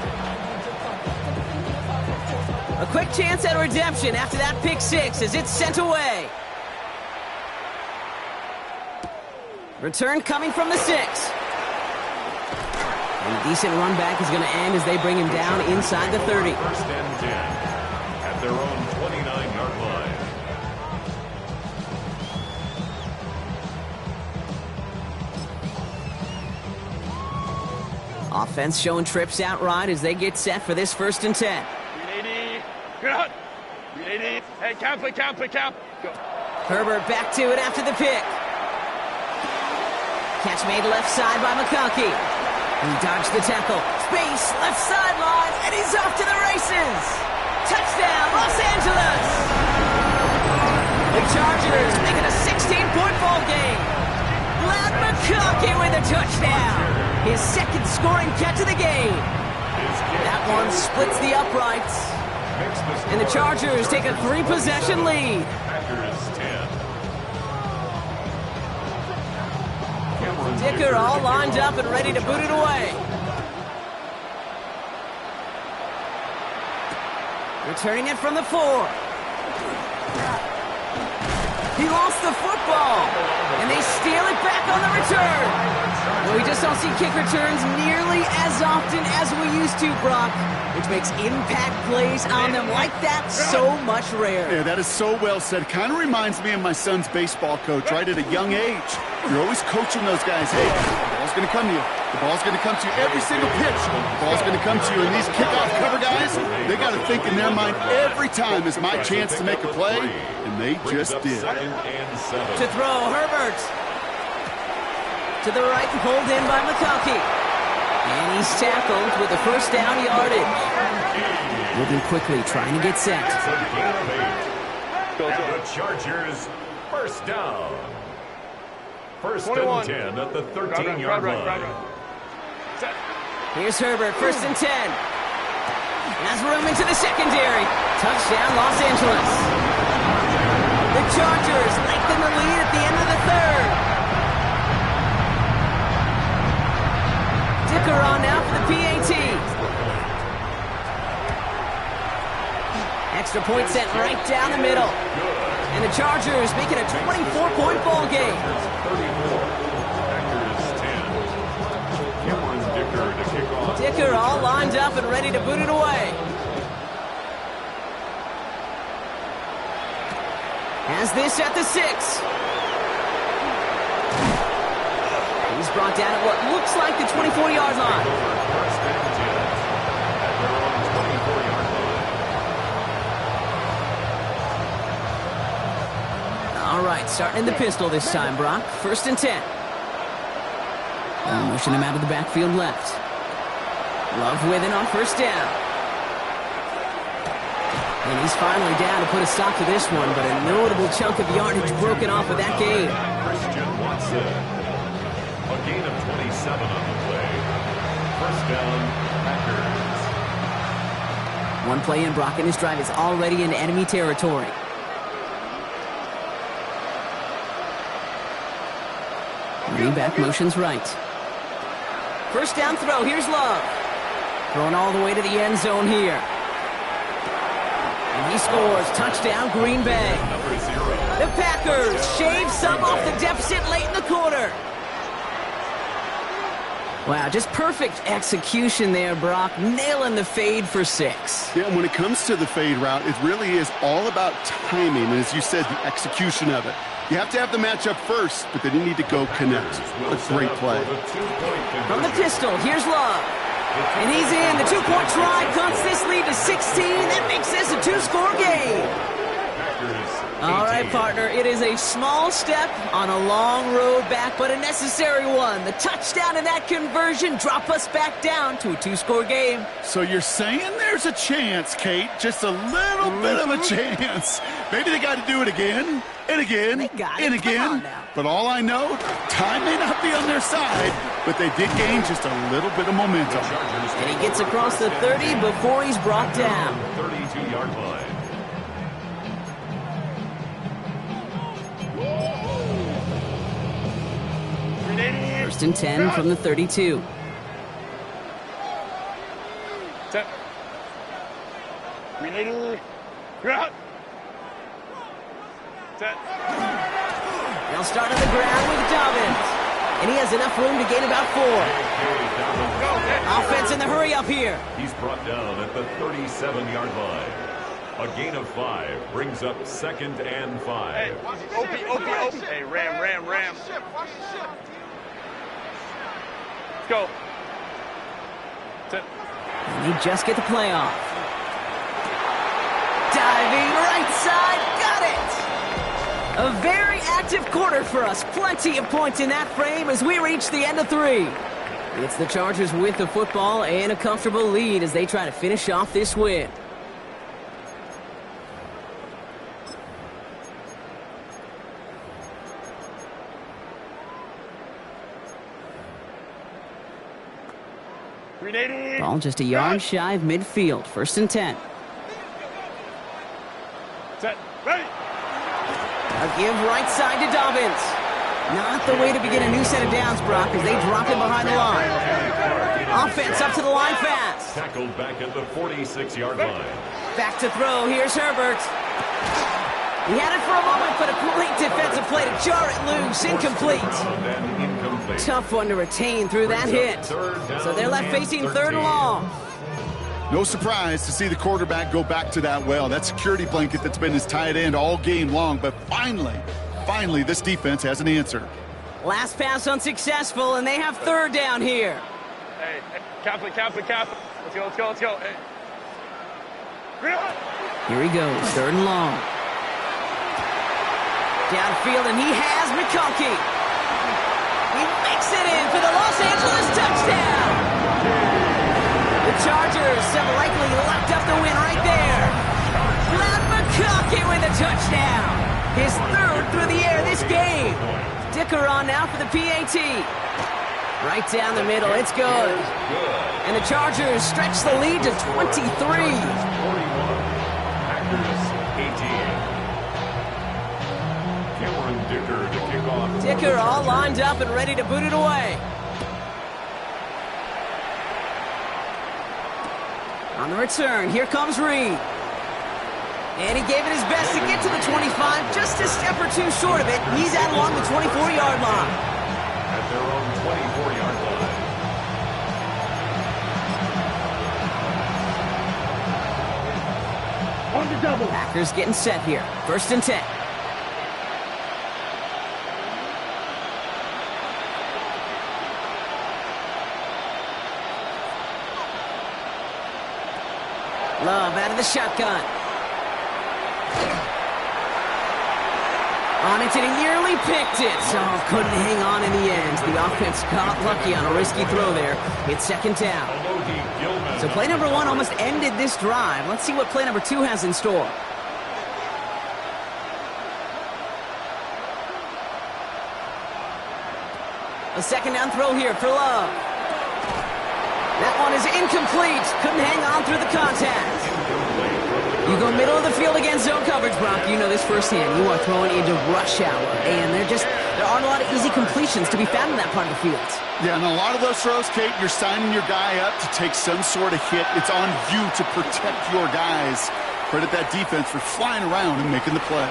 A quick chance at redemption after that pick 6 as it's sent away. Return coming from the 6. And a decent run back is going to end as they bring him down inside the 30. First and 10 at their own 29-yard line. Offense showing trips out right as they get set for this 1st and 10. 380. Hey, camp. Go. Herbert back to it after the pick. Catch made left side by McConkey. He dodged the tackle. Space, left sideline, and he's off to the races. Touchdown, Los Angeles. The Chargers making a 16-point ball game. Ladd McConkey with a touchdown. His 2nd scoring catch of the game. That one splits the uprights. And the Chargers take a 3-possession lead. Packers 10. Dicker all lined up and ready to boot it away. Returning it from the 4. He lost the football, and they steal it back on the return. Well, we just don't see kick returns nearly as often as we used to, Brock, which makes impact plays on them like that so much rarer. Yeah, that is so well said. Kind of reminds me of my son's baseball coach, right? At a young age, you're always coaching those guys. Hey, the ball's going to come to you. The ball's going to come to you every single pitch. The ball's going to come to you. And these kickoff cover guys, they got to think in their mind every time is my chance to make a play, and they just did. To throw, Herbert. To the right, pulled in by McConkey. And he's tackled with the first down yardage. Moving quickly, trying to get set. The Chargers, first down. First and 10 at the 13-yard line. Here's Herbert, 1st and 10. Has room into the secondary. Touchdown, Los Angeles. The Chargers lengthen the lead at the end of the third. Dicker on now for the PAT. Extra point sent right down the middle. And the Chargers make it a 24-point ball game. Dicker all lined up and ready to boot it away. Has this at the 6. He's brought down at what looks like the 24-yard line. All right, starting in the pistol this time, Brock. 1st and 10. Motion him out of the backfield left. Love with it on 1st down. And he's finally down to put a stop to this one, but a notable chunk of yardage broken off of that game. Christian Watson. A gain of 27 on the play. 1st down, Packers. One play in, Brock, and his drive is already in enemy territory. Running back motions right. 1st down throw. Here's Love. Throwing all the way to the end zone here. And he scores. Touchdown, Green Bay. The Packers shave some off the deficit late in the quarter. Wow, just perfect execution there, Brock. Nailing the fade for 6. Yeah, when it comes to the fade route, it really is all about timing. And as you said, the execution of it. You have to have the matchup first, but then you need to go connect. A great play. From the pistol, here's Love. And he's in. The 2-point try cuts this lead to 16. That makes this a 2-score game. All right, partner. It is a small step on a long road back, but a necessary one. The touchdown and that conversion drop us back down to a 2-score game. So you're saying there's a chance, Kate? Just a little bit of a chance. Maybe they got to do it again and again and again. But all I know, time may not be on their side, but they did gain just a little bit of momentum. And he gets across the 30 before he's brought down. 32-yard line. 1st and 10 from the 32. Set. Set. They'll start on the ground with Dobbins. And he has enough room to gain about 4. Offense in the hurry up here. He's brought down at the 37-yard line. A gain of 5 brings up 2nd and 5. Hey, Opie. Hey, Ram. Let's go. Set. And he just get the play off. Diving right side, got it! A very active quarter for us. Plenty of points in that frame as we reach the end of 3. It's the Chargers with the football and a comfortable lead as they try to finish off this win. Ball just a yard shy of midfield. 1st and 10. Set. Ready. A give right side to Dobbins. Not the way to begin a new set of downs, Brock, as they drop it behind the line. Offense up to the line fast. Tackled back at the 46-yard line. Back to throw. Here's Herbert. He had it for a moment, but a great defensive play to jar it loose. Incomplete. Tough one to retain through that hit. So they're left facing 3rd and long. No surprise to see the quarterback go back to that well. That security blanket that's been his tight end all game long. But finally, this defense has an answer. Last pass unsuccessful, and they have 3rd down here. Hey, cap it. Let's go. Hey. Here he goes, 3rd and long. Downfield, and he has McConkey. He makes it in for the Los Angeles touchdown. The Chargers have likely locked up the win right there. Matt McConkey with a touchdown. His 3rd through the air this game. Dicker on now for the PAT. Right down the middle, it's good. And the Chargers stretch the lead to 23. Dicker all lined up and ready to boot it away. On the return, here comes Reed. And he gave it his best to get to the 25, just a step or two short of it. He's out along the 24-yard line. At their own 24-yard line. On the double. Packers getting set here. 1st and 10. Love out of the shotgun. On it, and he nearly picked it. Oh, couldn't hang on in the end. The offense got lucky on a risky throw there. It's 2nd down. So play number 1 almost ended this drive. Let's see what play number 2 has in store. A 2nd down throw here for Love. That one is incomplete. Couldn't hang on through the contact. You go middle of the field against zone coverage, Brock. You know this firsthand. You are throwing into rush hour, and there aren't a lot of easy completions to be found in that part of the field. Yeah, and a lot of those throws, Kate, you're signing your guy up to take some sort of hit. It's on you to protect your guys. Credit that defense for flying around and making the play.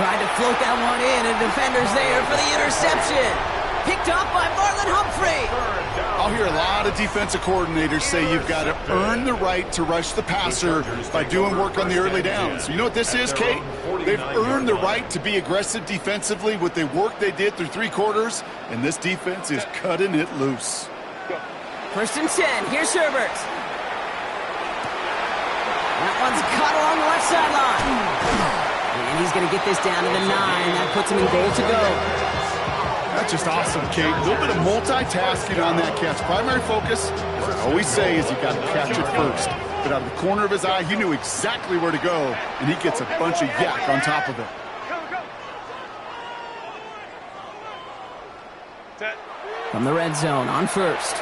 Tried to float that one in, and defender's there for the interception. Picked up by Marlon Humphrey. I'll hear a lot of defensive coordinators say you've got to earn the right to rush the passer by doing work on the early downs. You know what this is, Kate? They've earned the right to be aggressive defensively with the work they did through 3 quarters, and this defense is cutting it loose. 1st and 10. Here's Herbert. That one's caught along the left sideline. And he's going to get this down to the 9. That puts him in goal to go. That's just awesome, Kate. A little bit of multitasking on that catch. Primary focus, as I always say, is you got to catch it first. But out of the corner of his eye, he knew exactly where to go, and he gets a bunch of yak on top of it. From the red zone on 1st.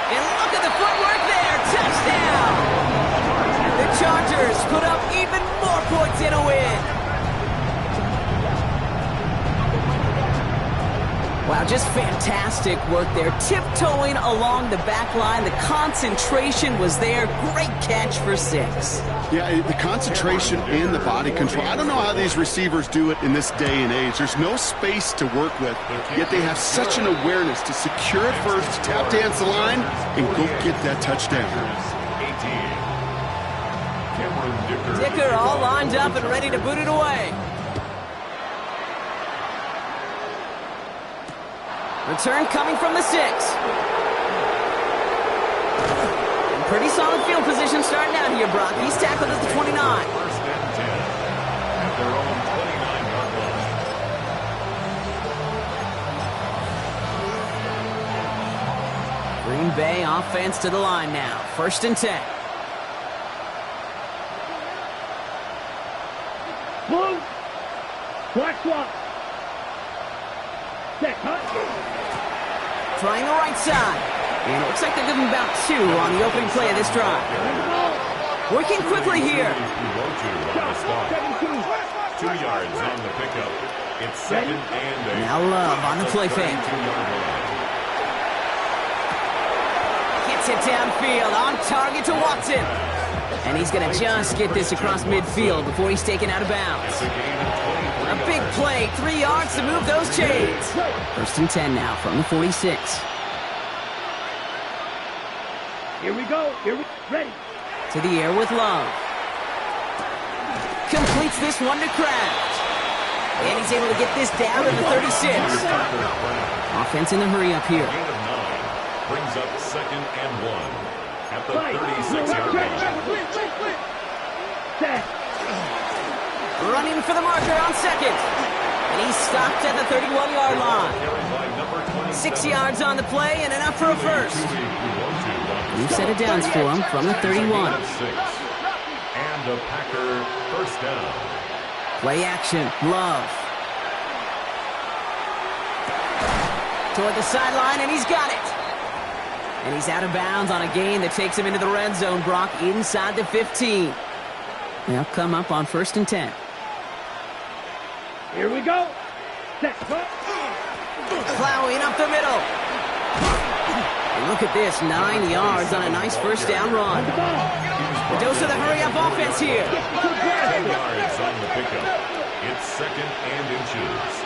And look at the footwork there. Touchdown! The Chargers put up even more points in a win. Wow, just fantastic work there. Tiptoeing along the back line. The concentration was there. Great catch for 6. Yeah, the concentration and the body control. I don't know how these receivers do it in this day and age. There's no space to work with, yet they have such an awareness to secure it first, tap dance the line, and go get that touchdown. Dicker all lined up and ready to boot it away. Return coming from the 6. And pretty solid field position starting out here, Brock. He's tackled at the 29. 1st and 10 at their own 29-yard line. Green Bay offense to the line now. 1st and 10. Blue. Black swap. Set. Hunt. Trying the right side. And it looks like they're giving about 2 on the opening play of this drive. Working quickly here. 2 yards on the pickup. It's 2nd and 8. Now Love on the play fake. Gets it downfield on target to Watson. And he's going to just get this across midfield before he's taken out of bounds. A big play, 3 yards to move those chains. 1st and 10 now from the 46. Here we go. Ready. To the air with Love. Completes this one to Kraft. And he's able to get this down to the 36. Offense in the hurry up here. Brings up 2nd and 1 at the 36-yard line. Set. Running for the marker on 2nd. And he's stopped at the 31-yard line. 6 yards on the play and enough for a first. New set of downs for him from the 31. And a Packer 1st down. Play action. Love. Toward the sideline, and he's got it. And he's out of bounds on a gain that takes him into the red zone, Brock, inside the 15. They'll come up on 1st and 10. Here we go. Plowing up the middle. And look at this, 9 yards on a nice first down run. The dose of the hurry-up offense here. 10 yards on the pickup. It's 2nd and inches.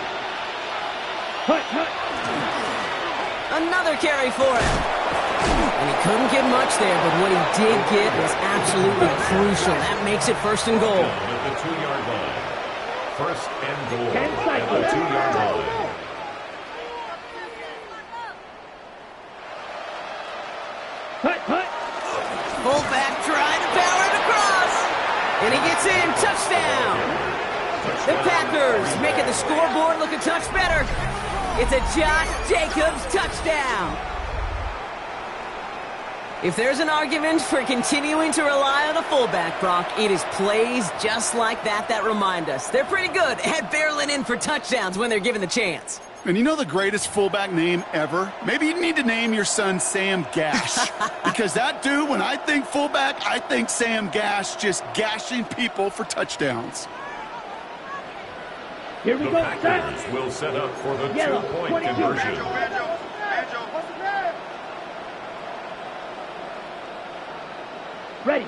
Another carry for him. And he couldn't get much there, but what he did get was absolutely crucial. That makes it 1st and goal. At the 2-yard line. 1st and goal at the 2-yard line. Fullback trying to power it across. And he gets in. Touchdown. The Packers making the scoreboard look a touch better. It's a Josh Jacobs touchdown. If there's an argument for continuing to rely on a fullback, Brock, it is plays just like that remind us. They're pretty good at barreling in for touchdowns when they're given the chance. And you know the greatest fullback name ever? Maybe you need to name your son Sam Gash. Because that dude, when I think fullback, I think Sam Gash just gashing people for touchdowns. Here we The go. Packers will set up for the 2-point conversion. Ready.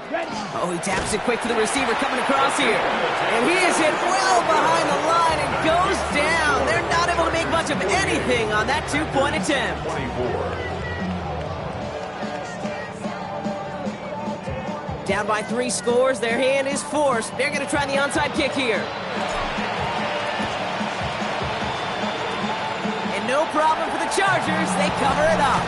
Oh, he taps it quick to the receiver coming across here. And he is hit well behind the line and goes down. They're not able to make much of anything on that 2-point attempt. 24. Down by 3 scores, their hand is forced. They're going to try the onside kick here. And no problem for the Chargers. They cover it up.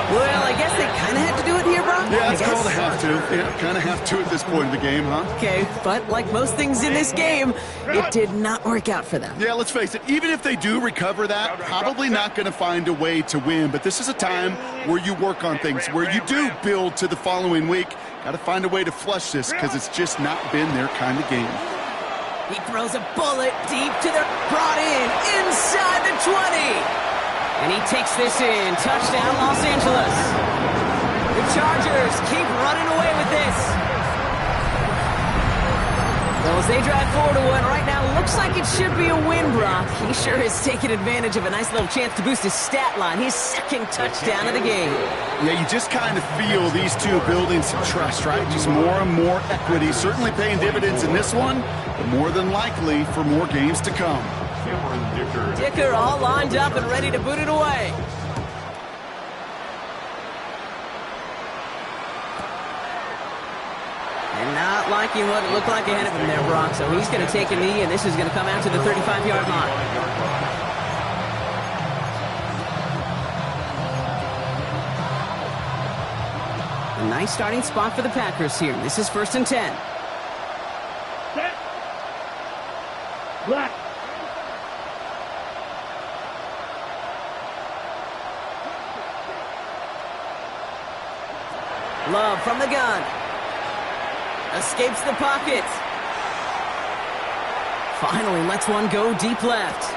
Well, I guess they kind of had to do it here, Brock. Yeah, it's called a have to. Yeah, kind of have to at this point in the game, huh? Okay, but like most things in this game, it did not work out for them. Yeah, let's face it, even if they do recover that, probably not going to find a way to win. But this is a time where you work on things, where you do build to the following week. Got to find a way to flush this because it's just not been their kind of game. He throws a bullet deep to the brought in inside the 20. And he takes this in. Touchdown, Los Angeles. The Chargers keep running away with this. Well, as they drive forward to one right now, looks like it should be a win, Brock. He sure has taken advantage of a nice little chance to boost his stat line. His 2nd touchdown of the game. Yeah, you just kind of feel these two building some trust, right? Just more and more equity. Certainly paying dividends in this one, but more than likely for more games to come. Dicker all lined up and ready to boot it away. And not liking what it looked like ahead of him there, Brock. So he's going to take a knee, and this is going to come out to the 35-yard line. A nice starting spot for the Packers here. This is 1st and 10. Set. Black. Love from the gun. Escapes the pocket. Finally lets one go deep left.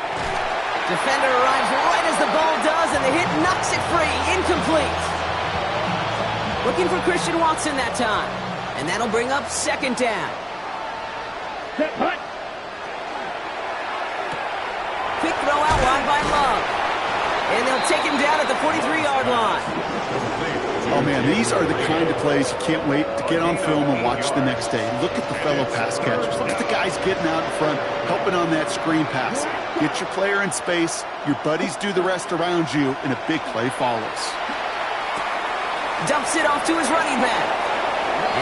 Defender arrives right as the ball does, and the hit knocks it free. Incomplete. Looking for Christian Watson that time. And that'll bring up 2nd down. Set. Hut. Quick throw out wide by Love. And they'll take him down at the 43-yard line. Oh, man, these are the kind of plays you can't wait to get on film and watch the next day. Look at the fellow pass catchers. Look at the guys getting out in front, helping on that screen pass. Get your player in space, your buddies do the rest around you, and a big play follows. Dumps it off to his running back.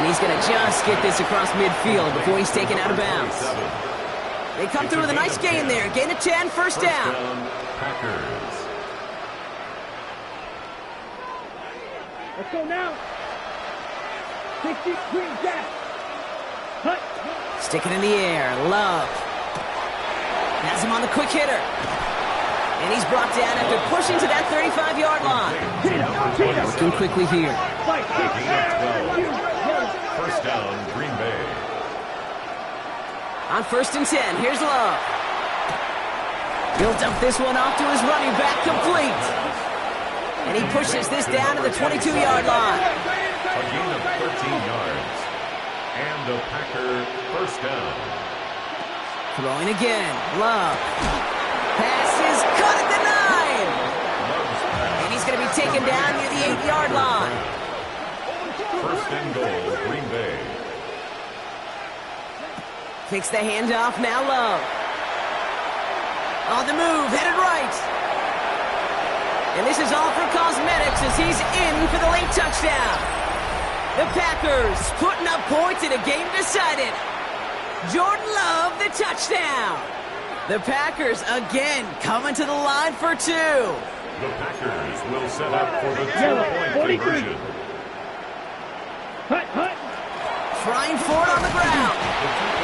And he's going to just get this across midfield before he's taken out of bounds. They come through with a nice gain there. Gain of 10, 1st down. Packers. Let's go now. 60 green jack. Hut. Stick it in the air. Love. Has him on the quick hitter. And he's brought down after pushing to that 35-yard line. Working quickly here. 1st down, Green Bay. On 1st and 10, here's Love. He'll dump this one off to his running back, complete. And he pushes this down to the 22-yard line. A gain of 13 yards. And the Packer 1st down. Throwing again. Love. taken down near the 8-yard line. First and goal, Green Bay. Fakes the handoff, now Love. On the move, headed right. And this is all for cosmetics as he's in for the late touchdown. The Packers putting up points in a game decided. Jordan Love, the touchdown. The Packers again coming to the line for 2. The Packers will set up for the 2-point conversion. Trying for it on the ground.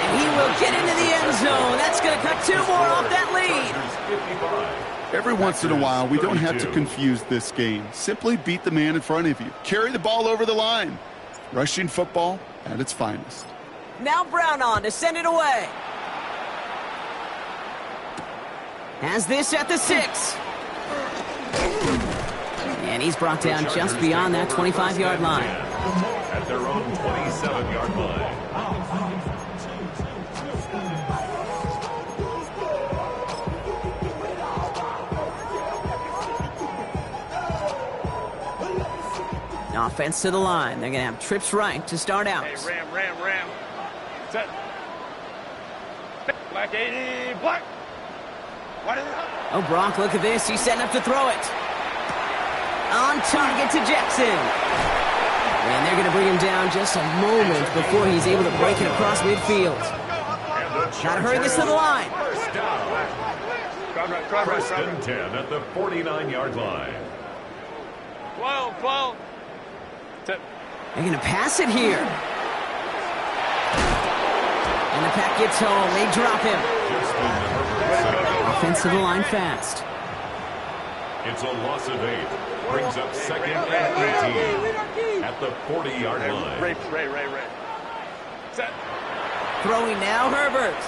And he will get into the end zone. That's going to cut 2 more off that lead. Every once in a while, we don't have to confuse this game. Simply beat the man in front of you. Carry the ball over the line. Rushing football at its finest. Now Brown on to send it away. Has this at the 6. And he's brought down just beyond that 25-yard line. At their own 27-yard line. Offense to the line. They're going to have trips right to start out. Hey, ram. Set. Black 80, black. What is it? Oh, Brock, look at this. He's setting up to throw it. On target to Jackson. And they're going to bring him down just a moment before he's able to break it across midfield. Got to hurry this to the line. First down. First and 10 at the 49-yard line. 12. They're going to pass it here. And the pack gets home. They drop him. Offense to the line fast. It's a loss of 8. Brings up 2nd and 18 at the 40-yard line. Ray. Set. Throwing now, Herbert.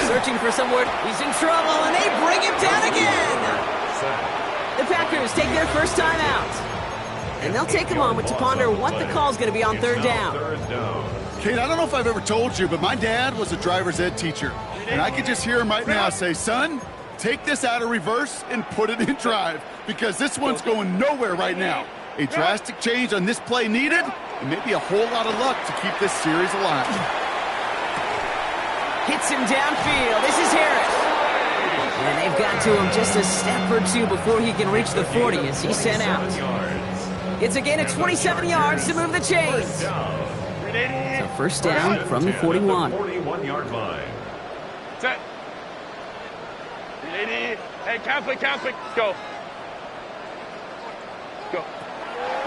Searching for somewhere. He's in trouble, and they bring him down again. The Packers take their first time out. And they'll take a moment to ponder what the call's going to be on 3rd down. Kate, I don't know if I've ever told you, but my dad was a driver's ed teacher. And I can just hear him right now say, son, take this out of reverse and put it in drive. Because this one's going nowhere right now. A drastic change on this play needed, and maybe a whole lot of luck to keep this series alive. Hits him downfield. This is Harris. And they've got to him just a step or 2 before he can reach the 40 as he's sent out. It's a gain of 27 yards to move the chains. So first down from the 41. 41-yard line. Set. 380. Hey, Catholic. Go.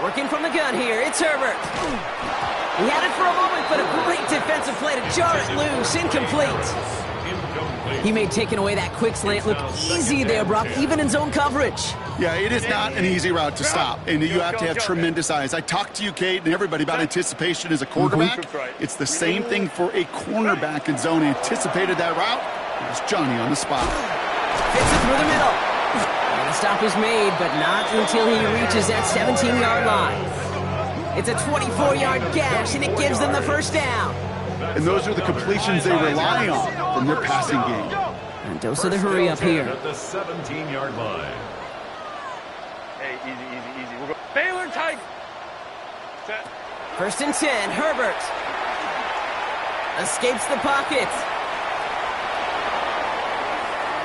Working from the gun here. It's Herbert. He had it for a moment, but a great defensive play to jar it loose. Incomplete. He made taking away that quick slant look easy there, Brock, even in zone coverage. Yeah, it is not an easy route to stop, and you have to have tremendous eyes. I talked to you, Kate, and everybody about anticipation as a quarterback. It's the same thing for a cornerback in zone. He anticipated that route. It was Johnny on the spot. Fits it through the middle. And the stop is made, but not until he reaches that 17-yard line. It's a 24-yard gash, and it gives them the first down. And those are the completions they rely on from their passing game. And dose of the hurry up here. At the 17-yard line. Hey, easy. We'll go. Baylor tight. Set. First and 10, Herbert. Escapes the pocket.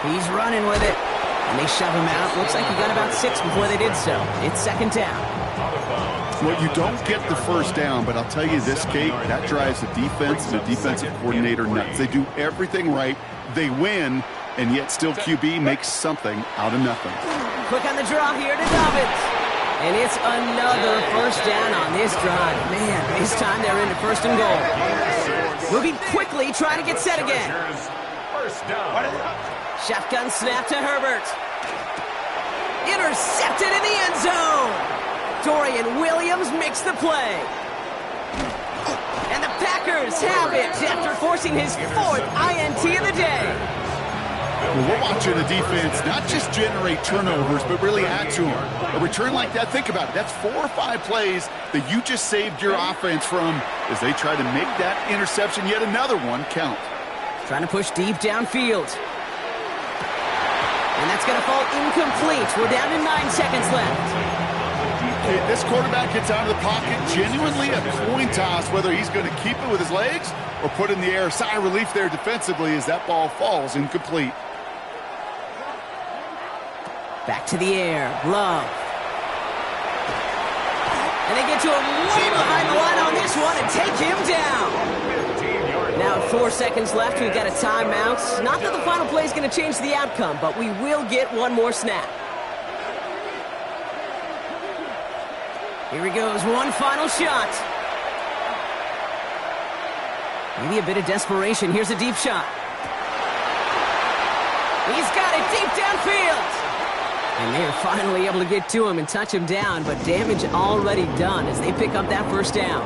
He's running with it. And they shove him out. Looks like he got about 6 before they did so. It's second down. Well, you don't get the first down, but I'll tell you this, Kate, that drives the defense and the defensive coordinator nuts. They do everything right. They win, and yet still QB makes something out of nothing. Quick on the draw here to Dobbins. And it's another first down on this drive. Man, this time they're into first and goal. Moving quickly, trying to get set again. First down. Shotgun snap to Herbert. Intercepted in the end zone. Dorian Williams makes the play. And the Packers have it after forcing his 4th INT of the day. Well, we're watching the defense not just generate turnovers, but really add to them. A return like that, think about it. That's 4 or 5 plays that you just saved your offense from as they try to make that interception, yet another one, count. Trying to push deep downfield. And And that's going to fall incomplete. We're down to 9 seconds left. This quarterback gets out of the pocket, genuinely a coin toss whether he's going to keep it with his legs or put it in the air. Sigh of relief there defensively as that ball falls incomplete. Back to the air. Love. And they get to him way behind the line on this one and take him down. Now 4 seconds left. We've got a timeout. Not that the final play is going to change the outcome, but we will get one more snap. Here he goes, one final shot. Maybe a bit of desperation. Here's a deep shot. He's got it deep downfield. And they're finally able to get to him and touch him down, but damage already done as they pick up that first down.